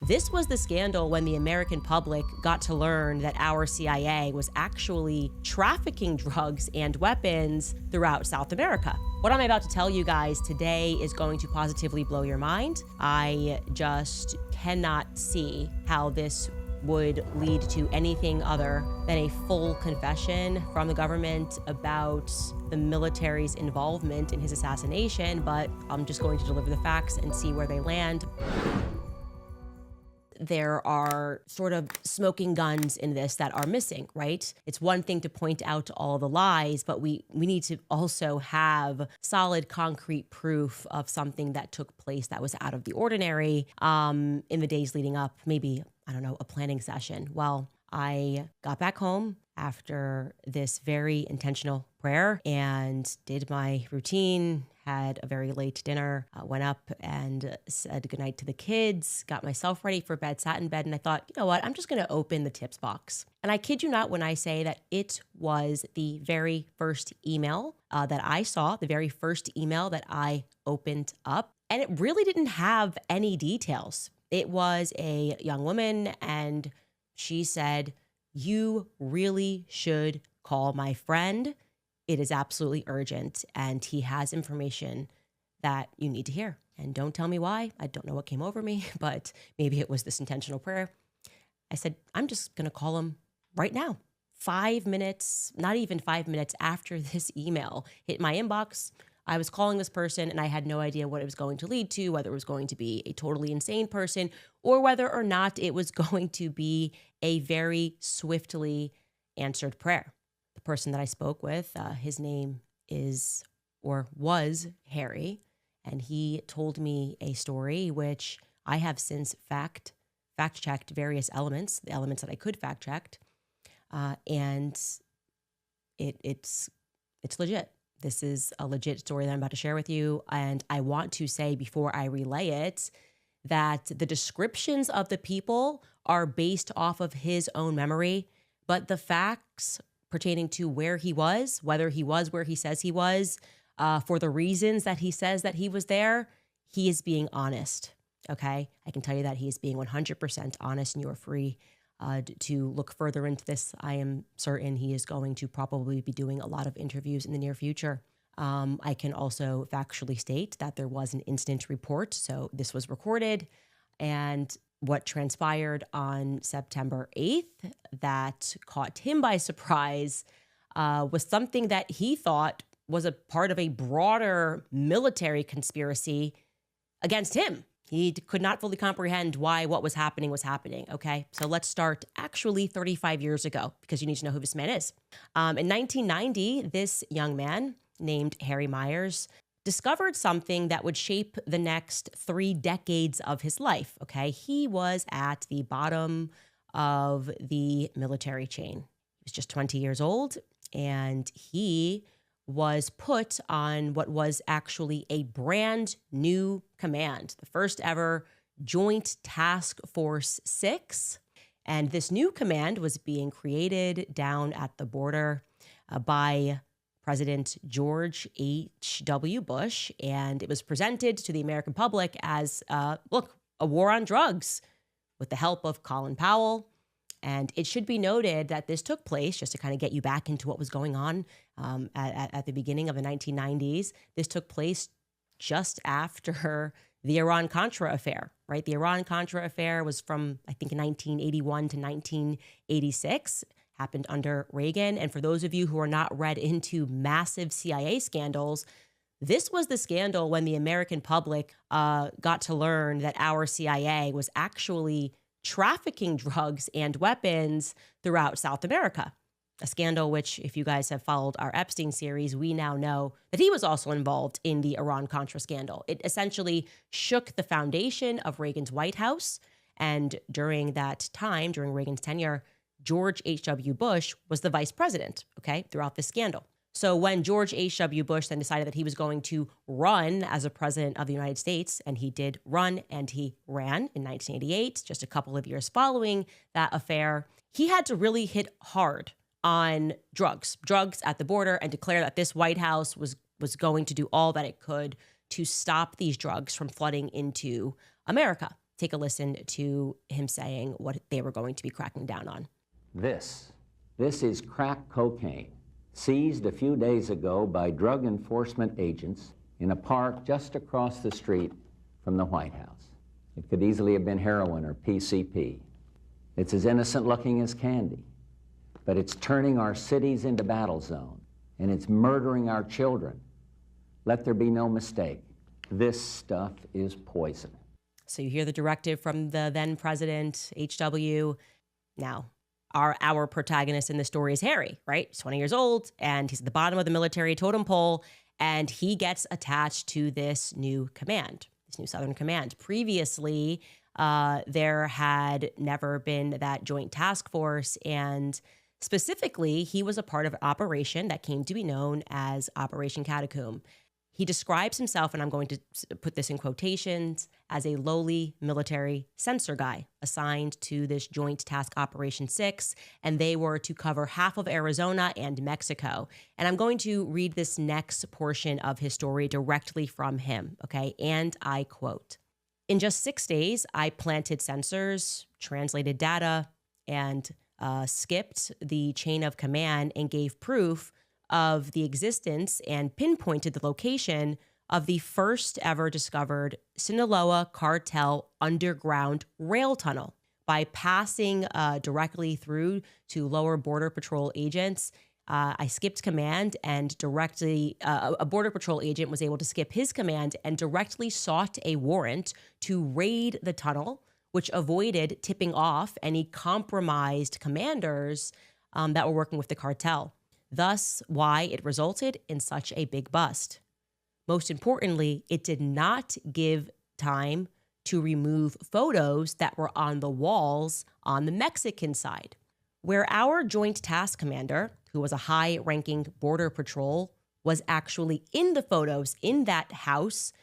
This was the scandal when the American public got to learn that our CIA was actually trafficking drugs and weapons throughout South America. What I'm about to tell you guys today is going to positively blow your mind. I just cannot see how this would lead to anything other than a full confession from the government about the military's involvement in his assassination, but I'm just going to deliver the facts and see where they land. There are sort of smoking guns in this that are missing, right? It's one thing to point out all the lies, but we need to also have solid, concrete proof of something that took place that was out of the ordinary in the days leading up, maybe, I don't know, a planning session. Well, I got back home after this very intentional prayer and did my routine, had a very late dinner, went up and said goodnight to the kids, got myself ready for bed, sat in bed, and I thought, you know what, I'm just going to open the tips box. And I kid you not when I say that it was the very first email that I saw, the very first email that I opened up, and it really didn't have any details. It was a young woman, and she said, "You really should call my friend. It is absolutely urgent, and he has information that you need to hear. And don't tell me why. I don't know what came over me, but maybe it was this intentional prayer." I said, I'm just going to call him right now. 5 minutes, not even 5 minutes after this email hit my inbox, I was calling this person, and I had no idea what it was going to lead to, whether it was going to be a totally insane person or whether or not it was going to be a very swiftly answered prayer. The person that I spoke with, his name is or was Harry, and he told me a story which I have since fact-checked various elements, the elements that I could fact-check, and it's legit. This is a legit story that I'm about to share with you, and I want to say before I relay it that the descriptions of the people are based off of his own memory, but the facts pertaining to where he was, whether he was where he says he was, for the reasons that he says that he was there, he is being honest, okay? I can tell you that he is being 100% honest, and you are free to look further into this. I am certain he is going to probably be doing a lot of interviews in the near future. I can also factually state that there was an incident report, so this was recorded, and what transpired on September 8th that caught him by surprise was something that he thought was a part of a broader military conspiracy against him. He could not fully comprehend why what was happening, okay? So let's start actually 35 years ago, because you need to know who this man is. In 1990, this young man named Harry Myers discovered something that would shape the next 3 decades of his life, okay? He was at the bottom of the military chain. He was just 20 years old, and he was put on what was actually a brand new command, the first ever Joint Task Force 6. And this new command was being created down at the border by President George H.W. Bush, and it was presented to the American public as, look, a war on drugs with the help of Colin Powell. And it should be noted that this took place, just to kind of get you back into what was going on at the beginning of the 1990s, this took place just after the Iran-Contra affair, right? The Iran-Contra affair was from, I think, 1981 to 1986, happened under Reagan. And for those of you who are not read into massive CIA scandals, this was the scandal when the American public got to learn that our CIA was actually trafficking drugs and weapons throughout South America. A scandal which, if you guys have followed our Epstein series, we now know that he was also involved in the Iran-Contra scandal. It essentially shook the foundation of Reagan's White House. And during that time, during Reagan's tenure, George H.W. Bush was the vice president, okay, throughout this scandal. So when George H.W. Bush then decided that he was going to run as a president of the United States, and he did run and he ran in 1988, just a couple of years following that affair, he had to really hit hard on drugs at the border, and declare that this White House was going to do all that it could to stop these drugs from flooding into America. Take a listen to him saying what they were going to be cracking down on. This is crack cocaine, seized a few days ago by drug enforcement agents in a park just across the street from the White House. It could easily have been heroin or PCP. It's as innocent looking as candy, but it's turning our cities into battle zones, and it's murdering our children. Let there be no mistake. This stuff is poison. So you hear the directive from the then president, H.W. Now, our protagonist in the story is Harry, right? He's 20 years old, and he's at the bottom of the military totem pole, and he gets attached to this new command, this new Southern Command. Previously, there had never been that joint task force, and specifically, he was a part of an operation that came to be known as Operation Catacomb. He describes himself, and I'm going to put this in quotations, as a lowly military censor guy assigned to this Joint Task Operation 6, and they were to cover half of Arizona and Mexico. And I'm going to read this next portion of his story directly from him, okay? And I quote, "In just 6 days, I planted sensors, translated data, and skipped the chain of command and gave proof of the existence and pinpointed the location of the first ever discovered Sinaloa cartel underground rail tunnel. By passing directly through to lower Border Patrol agents, I skipped command and directly, a Border Patrol agent was able to skip his command and directly sought a warrant to raid the tunnel, which avoided tipping off any compromised commanders that were working with the cartel. Thus, why it resulted in such a big bust. Most importantly, it did not give time to remove photos that were on the walls on the Mexican side, where our Joint Task Commander, who was a high-ranking Border Patrol, was actually in the photos in that house,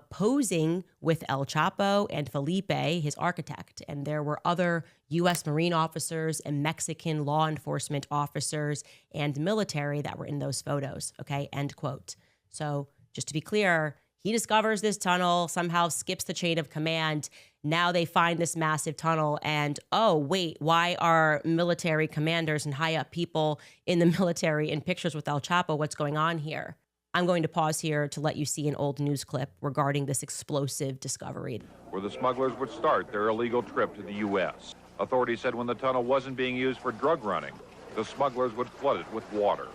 posing with El Chapo and Felipe, his architect. And there were other U.S. Marine officers and Mexican law enforcement officers and military that were in those photos, okay, end quote. So just to be clear, he discovers this tunnel, somehow skips the chain of command. Now they find this massive tunnel and, oh, wait, why are military commanders and high-up people in the military in pictures with El Chapo? What's going on here? I'm going to pause here to let you see an old news clip regarding this explosive discovery. Where the smugglers would start their illegal trip to the U.S. Authorities said when the tunnel wasn't being used for drug running, the smugglers would flood it with water.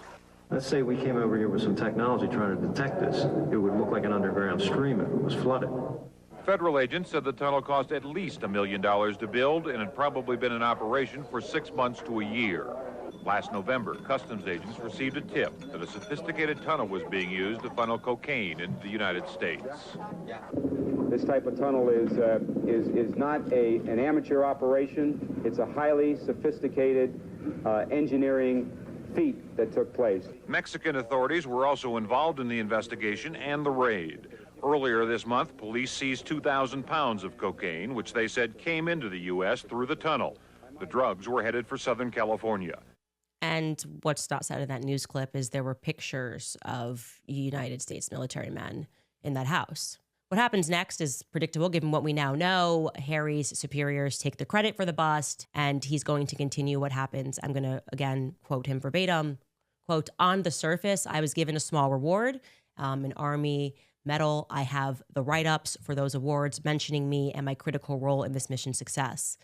Let's say we came over here with some technology trying to detect this. It would look like an underground stream if it was flooded. Federal agents said the tunnel cost at least $1 million to build and had probably been in operation for 6 months to a year. Last November, customs agents received a tip that a sophisticated tunnel was being used to funnel cocaine into the United States. This type of tunnel is not an amateur operation. It's a highly sophisticated engineering feat that took place. Mexican authorities were also involved in the investigation and the raid. Earlier this month, police seized 2,000 pounds of cocaine, which they said came into the U.S. through the tunnel. The drugs were headed for Southern California. And what's not said in that news clip is there were pictures of United States military men in that house. What happens next is predictable given what we now know. Harry's superiors take the credit for the bust, and he's going to continue what happens. I'm going to, again, quote him verbatim. Quote, "On the surface, I was given a small reward, an Army medal. I have the write-ups for those awards mentioning me and my critical role in this mission's success.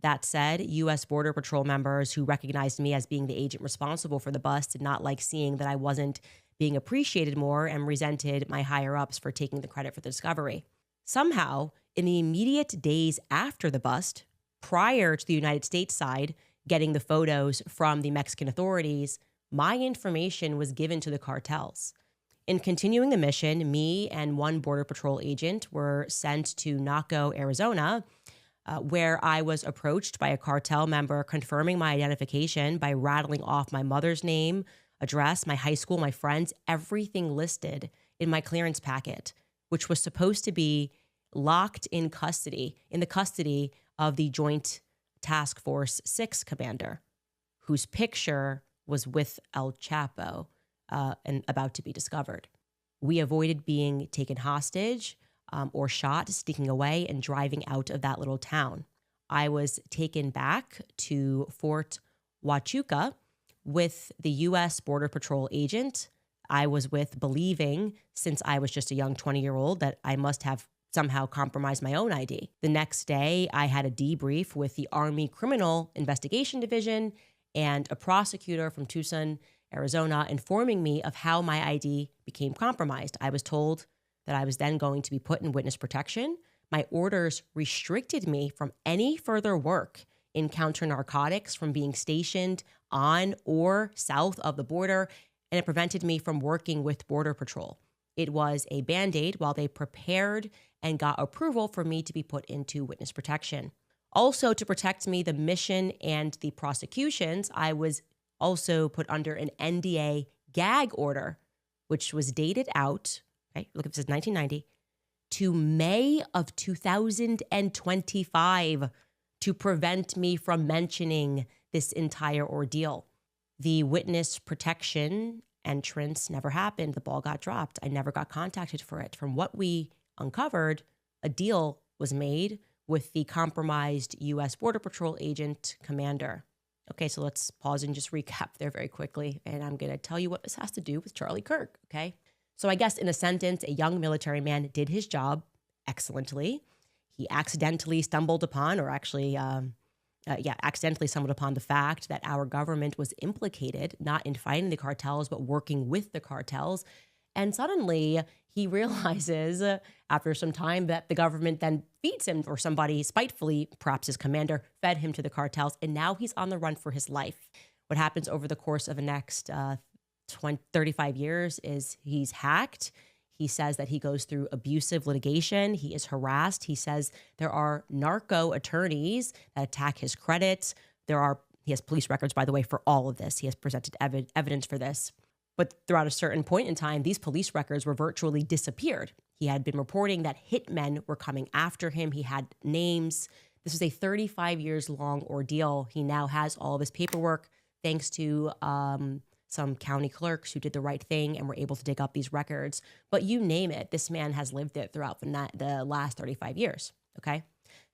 That said, U.S. Border Patrol members who recognized me as being the agent responsible for the bust did not like seeing that I wasn't being appreciated more and resented my higher-ups for taking the credit for the discovery. Somehow, in the immediate days after the bust, prior to the United States side getting the photos from the Mexican authorities, my information was given to the cartels. In continuing the mission, me and one Border Patrol agent were sent to Naco, Arizona, where I was approached by a cartel member confirming my identification by rattling off my mother's name, address, my high school, my friends, everything listed in my clearance packet, which was supposed to be locked in the custody of the Joint Task Force 6 commander, whose picture was with El Chapo and about to be discovered. We avoided being taken hostage. or shot, sneaking away and driving out of that little town. I was taken back to Fort Huachuca with the U.S. Border Patrol agent I was with, believing, since I was just a young 20-year-old, that I must have somehow compromised my own ID. The next day, I had a debrief with the Army Criminal Investigation Division and a prosecutor from Tucson, Arizona, informing me of how my ID became compromised. I was told that I was then going to be put in witness protection. My orders restricted me from any further work in counter narcotics, from being stationed on or south of the border, and it prevented me from working with Border Patrol. It was a Band-Aid while they prepared and got approval for me to be put into witness protection. Also, to protect me, the mission and the prosecutions, I was also put under an NDA gag order, which was dated out, okay, look, it says 1990, to May of 2025 to prevent me from mentioning this entire ordeal. The witness protection entrance never happened. The ball got dropped. I never got contacted for it. From what we uncovered, a deal was made with the compromised U.S. Border Patrol agent commander. Okay, so let's pause and just recap there very quickly. And I'm going to tell you what this has to do with Charlie Kirk, okay? So I guess in a sentence, a young military man did his job excellently. He accidentally stumbled upon, or actually, accidentally stumbled upon the fact that our government was implicated, not in fighting the cartels, but working with the cartels. And suddenly he realizes after some time that the government then feeds him, or somebody spitefully, perhaps his commander, fed him to the cartels. And now he's on the run for his life. What happens over the course of the next 35 years is he's hacked. He says that he goes through abusive litigation. He is harassed. He says there are narco attorneys that attack his credit. He has police records, by the way, for all of this. He has presented evidence for this. But throughout a certain point in time, these police records were virtually disappeared. He had been reporting that hitmen were coming after him. He had names. This was a 35 years long ordeal. He now has all of his paperwork thanks to some county clerks who did the right thing and were able to dig up these records. But you name it, this man has lived it throughout the last 35 years, okay?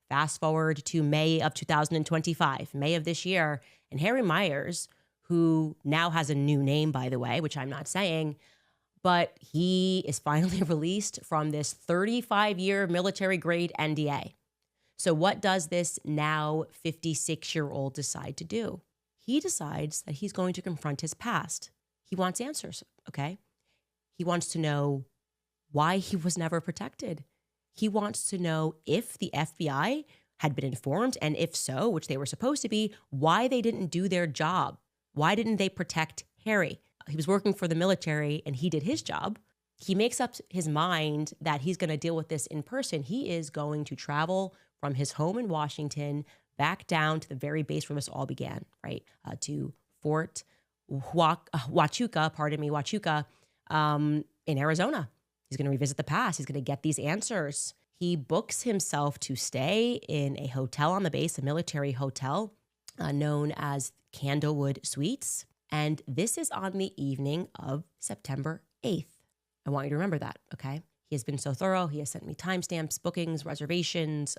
Fast forward to May of 2025, May of this year, and Harry Myers, who now has a new name, by the way, which I'm not saying, but he is finally released from this 35-year military-grade NDA. So what does this now 56-year-old decide to do? He decides that he's going to confront his past. He wants answers, okay? He wants to know why he was never protected. He wants to know if the FBI had been informed, and if so, which they were supposed to be, why they didn't do their job. Why didn't they protect Harry? He was working for the military and he did his job. He makes up his mind that he's going to deal with this in person. He is going to travel from his home in Washington back down to the very base where this all began, right? To Fort Huachuca, in Arizona. He's going to revisit the past. He's going to get these answers. He books himself to stay in a hotel on the base, a military hotel known as Candlewood Suites. And this is on the evening of September 8th. I want you to remember that, okay? He has been so thorough. He has sent me timestamps, bookings, reservations,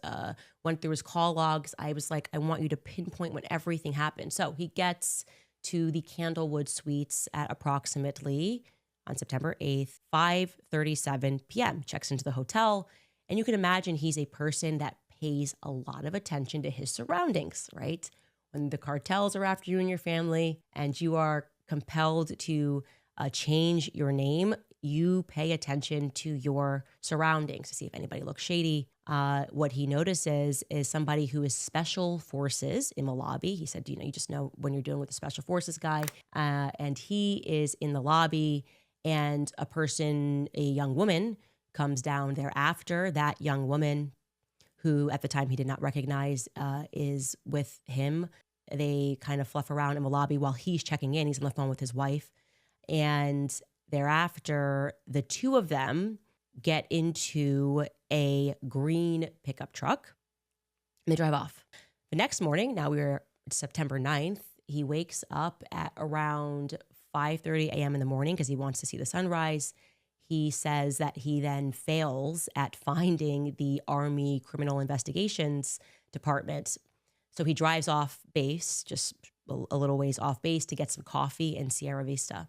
went through his call logs. I was like, I want you to pinpoint when everything happened. So he gets to the Candlewood Suites at approximately, on September 8th, 5:37 p.m., checks into the hotel. And you can imagine he's a person that pays a lot of attention to his surroundings, right? When the cartels are after you and your family and you are compelled to change your name, you pay attention to your surroundings to see if anybody looks shady. What he notices is somebody who is special forces in the lobby. He said, you just know when you're dealing with a special forces guy. And he is in the lobby, and a young woman, comes down thereafter. That young woman, who at the time he did not recognize, is with him. They kind of fluff around in the lobby while he's checking in. He's on the phone with his wife. And thereafter, the two of them get into a green pickup truck and they drive off. The next morning, now it's September 9th, he wakes up at around 5:30 a.m. in the morning because he wants to see the sunrise. he says that he then fails at finding the Army Criminal Investigations Department. So he drives off base, just a little ways off base, to get some coffee in Sierra Vista.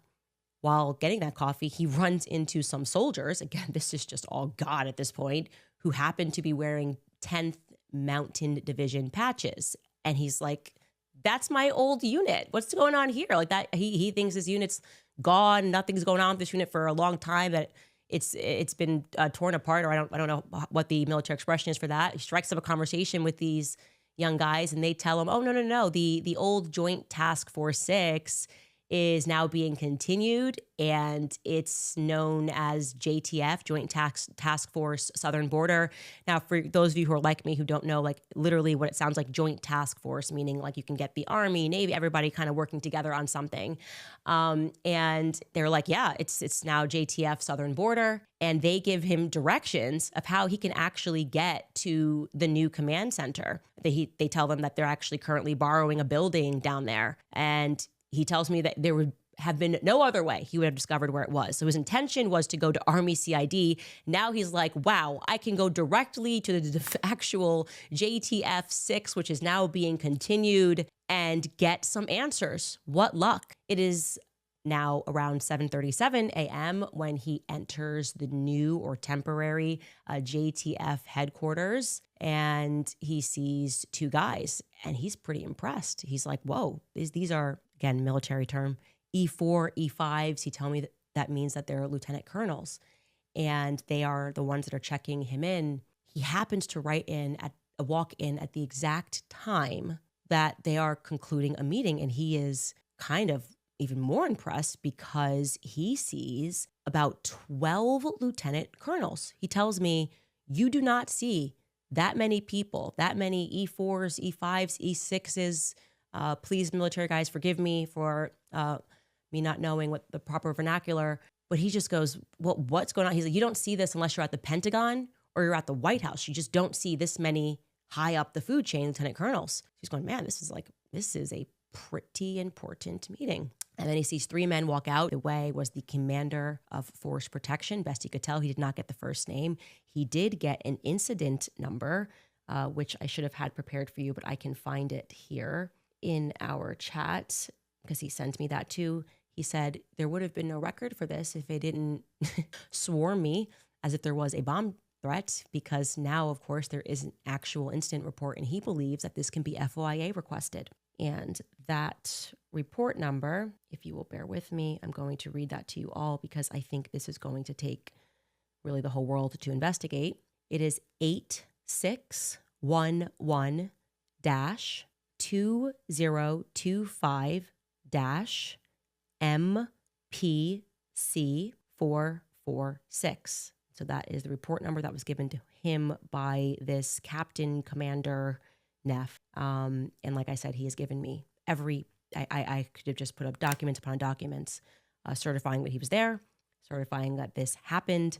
While getting that coffee, he runs into some soldiers. Again, this is just all God at this point, who happen to be wearing 10th Mountain Division patches. And he's like, that's my old unit. What's going on here? Like that, he thinks his unit's gone. Nothing's going on with this unit for a long time. That it's been torn apart, or I don't know what the military expression is for that. He strikes up a conversation with these young guys, and they tell him, "Oh no, the old Joint Task Force 6 is now being continued, and it's known as JTF, Joint Task Force Southern Border." Now, for those of you who are like me who don't know, like literally what it sounds like, Joint Task Force, meaning like you can get the Army, Navy, everybody kind of working together on something. And they're like, yeah, it's now JTF Southern Border. And they give him directions of how he can actually get to the new command center. They tell them that they're actually currently borrowing a building down there. And he tells me that there would have been no other way he would have discovered where it was. So his intention was to go to Army CID. Now he's like, wow, I can go directly to the actual JTF 6, which is now being continued, and get some answers. What luck. It is now around 7:37 a.m. when he enters the new or temporary JTF headquarters, and he sees two guys, and he's pretty impressed. He's like, whoa, these are, again, military term, E4, E5s. He told me that means that they're lieutenant colonels, and they are the ones that are checking him in. He happens to walk in at the exact time that they are concluding a meeting, and he is kind of even more impressed because he sees about 12 lieutenant colonels. He tells me, you do not see that many people, that many E4s, E5s, E6s. Please, military guys, forgive me for me not knowing what the proper vernacular. But he just goes, well, what's going on? He's like, you don't see this unless you're at the Pentagon or you're at the White House. You just don't see this many high up the food chain lieutenant colonels. He's going, man, this is a pretty important meeting. And then he sees three men walk out. The way was the commander of force protection. Best he could tell, he did not get the first name. He did get an incident number, which I should have had prepared for you, but I can find it here in our chat because he sent me that too. He said, there would have been no record for this if they didn't swarm me as if there was a bomb threat, because now, of course, there is an actual incident report, and he believes that this can be FOIA requested. And that report number, if you will bear with me, I'm going to read that to you all because I think this is going to take really the whole world to investigate. It is 8611-2025-MPC446. So that is the report number that was given to him by this Captain Commander Neff. And like I said, he has given me I could have just put up documents upon documents, certifying that he was there, certifying that this happened,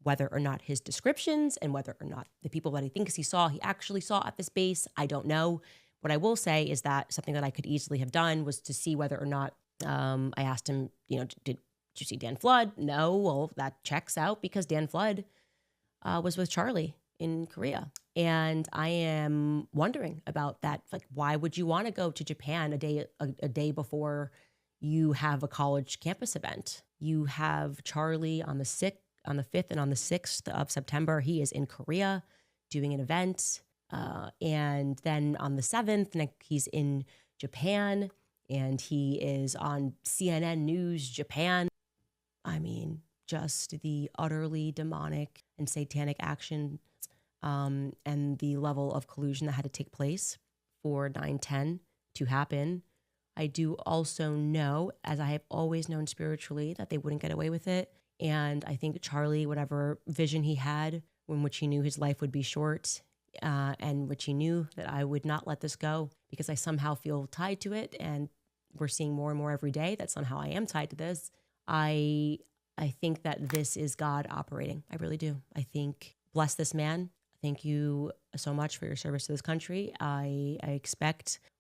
whether or not his descriptions and whether or not the people that he thinks he actually saw at this base, I don't know. What I will say is that something that I could easily have done was to see whether or not, I asked him, did you see Dan Flood? No. Well, that checks out because Dan Flood was with Charlie in Korea. And I am wondering about that. Like, why would you want to go to Japan a day before you have a college campus event? You have Charlie on the 5th and on the 6th of September. He is in Korea doing an event. And then on the 7th, he's in Japan and he is on CNN News Japan. I mean, just the utterly demonic and satanic action and the level of collusion that had to take place for 9/10 to happen. I do also know, as I have always known spiritually, that they wouldn't get away with it. And I think Charlie, whatever vision he had, in which he knew his life would be short, and which he knew that I would not let this go because I somehow feel tied to it. And we're seeing more and more every day that somehow I am tied to this. I think that this is God operating. I really do. I think, bless this man. Thank you so much for your service to this country. I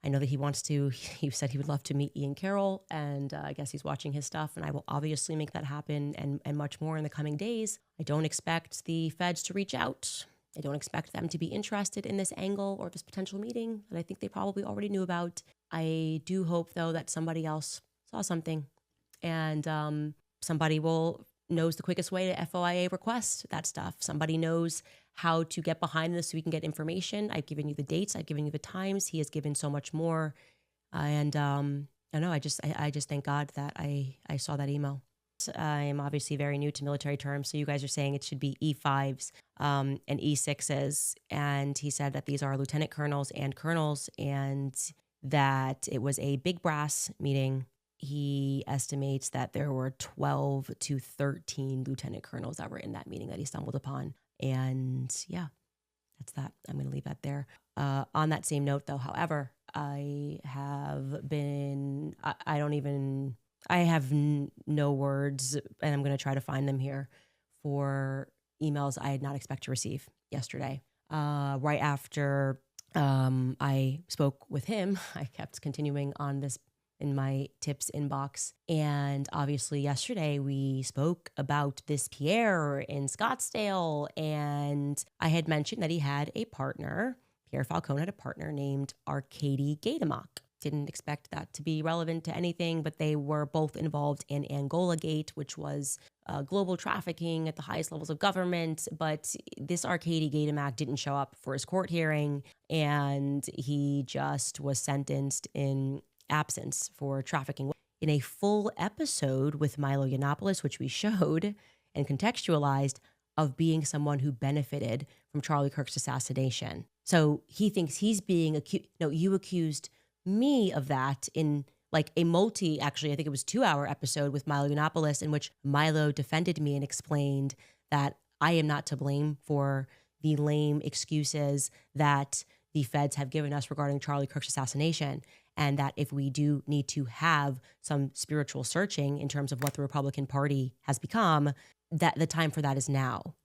know that he said he would love to meet Ian Carroll, and I guess he's watching his stuff, and I will obviously make that happen and much more in the coming days. I don't expect the feds to reach out. I don't expect them to be interested in this angle or this potential meeting that I think they probably already knew about. I do hope, though, that somebody else saw something, and somebody knows the quickest way to FOIA request that stuff. Somebody knows how to get behind this so we can get information. I've given you the dates. I've given you the times. He has given so much more. And I know I just thank God that I saw that email. I am obviously very new to military terms. So you guys are saying it should be E5s and E6s. And he said that these are lieutenant colonels and colonels and that it was a big brass meeting. He estimates that there were 12 to 13 lieutenant colonels that were in that meeting that he stumbled upon. And yeah, that's that. I'm going to leave that there. On that same note, though, however, I have no words, and I'm going to try to find them here for emails I did not expect to receive yesterday. Right after I spoke with him, I kept continuing on this in my tips inbox. And obviously yesterday we spoke about this Pierre in Scottsdale, and I had mentioned that he had a partner. Pierre Falcone had a partner named Arcady Gatamont. Didn't expect that to be relevant to anything, but they were both involved in Angola Gate, which was global trafficking at the highest levels of government. But this Arcady Gatamont didn't show up for his court hearing, and he just was sentenced in absence for trafficking. In a full episode with Milo Yiannopoulos, which we showed and contextualized, of being someone who benefited from Charlie Kirk's assassination. So he thinks he's being accused. No, you accused me of that in like a actually, I think it was 2-hour episode with Milo Yiannopoulos, in which Milo defended me and explained that I am not to blame for the lame excuses that the feds have given us regarding Charlie Kirk's assassination. And that if we do need to have some spiritual searching in terms of what the Republican Party has become, that the time for that is now.